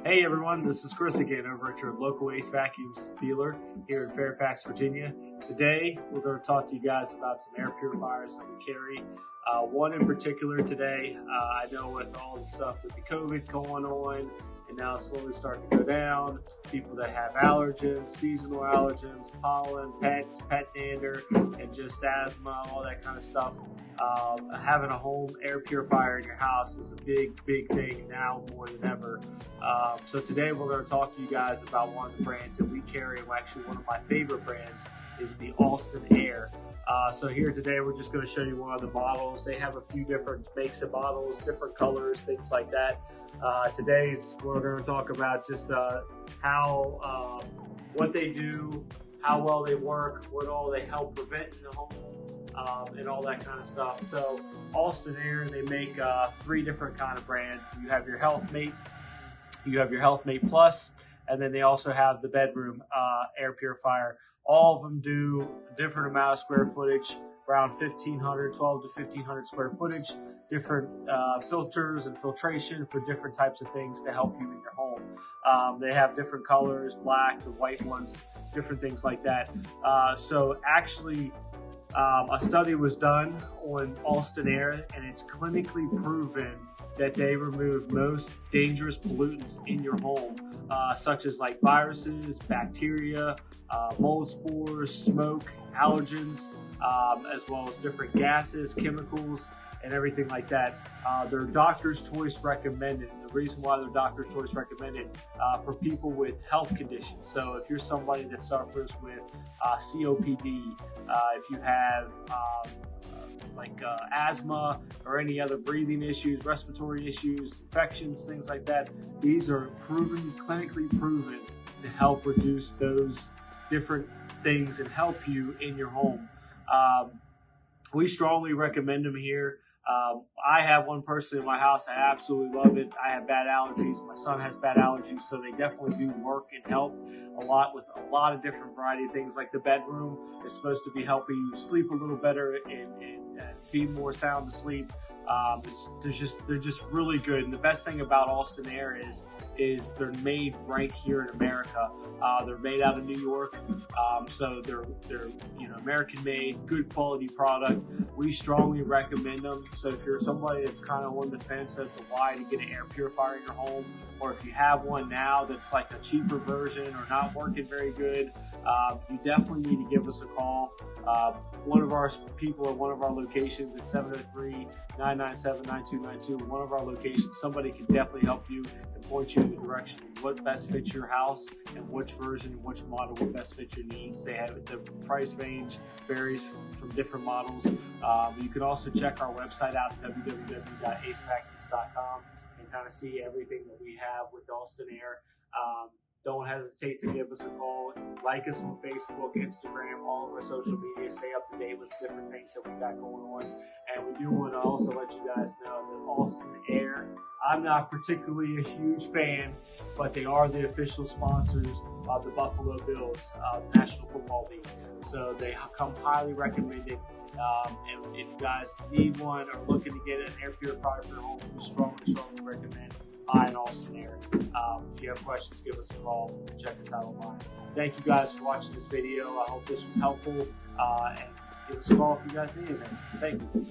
Hey everyone, this is Chris again over at your local AceVacuums dealer here in Fairfax, Virginia. Today we're going to talk to you guys about some air purifiers that we carry. One in particular today, I know with all the stuff with the COVID going on and now slowly starting to go down, people that have allergens, seasonal allergens, pollen, pets, pet dander, and just asthma, all that kind of stuff. Having a home air purifier in your house is a big thing now more than ever. So today we're going to talk to you guys about one of the brands that we carry, and actually one of my favorite brands is the Austin Air. So here today we're just going to show you one of the models. They have a few different makes of bottles, different colors, things like that. Today we're going to talk about just how what they do, how well they work, what all they help prevent in the home, and all that kind of stuff. So Austin Air, they make three different kind of brands. You have your Health Mate, you have your Health Mate Plus, and then they also have the bedroom air purifier. All of them do a different amount of square footage, around 12 to 1,500 square footage, different filters and filtration for different types of things to help you in your home. They have different colors, black, the white ones, different things like that. So actually, a study was done on Austin Air, and it's clinically proven that they remove most dangerous pollutants in your home, such as like viruses, bacteria, mold spores, smoke, allergens, as well as different gases, chemicals, and everything like that. They're doctor's choice recommended. The reason why they're doctor's choice recommended for people with health conditions. So if you're somebody that suffers with COPD, if you have asthma or any other breathing issues, respiratory issues, infections, things like that, these are clinically proven to help reduce those different things and help you in your home. We strongly recommend them here. I have one person in my house. I absolutely love it. I have bad allergies. My son has bad allergies, so they definitely do work and help a lot with a lot of different variety of things. Like the bedroom is supposed to be helping you sleep a little better and be more sound to sleep. They're just really good. And the best thing about Austin Air is they're made right here in America. They're made out of New York, so they're American made, good quality product. We strongly recommend them. So if you're somebody that's kind of on the fence as to why to get an air purifier in your home, or if you have one now that's like a cheaper version or not working very good, you definitely need to give us a call. One of our people at one of our locations at 703-997-9292, one of our locations, somebody can definitely help you and point you in the direction of what best fits your house and which version, which model would best fit your needs. They have the price range varies from different models. You can also check our website out at www.acevacuums.com and kind of see everything that we have with Austin Air. Don't hesitate to give us a call. Like us on Facebook, Instagram, all of our social media. Stay up to date with different things that we got going on. And we do want to also let you guys know that Austin Air, I'm not particularly a huge fan, but they are the official sponsors of the Buffalo Bills National Football League. So they come highly recommended. And if you guys need one or looking to get an air purifier for your home, we strongly recommend buying Austin Air. If you have questions, give us a call and check us out online. Thank you guys for watching this video. I hope this was helpful, and give us a call if you guys need anything. Thank you.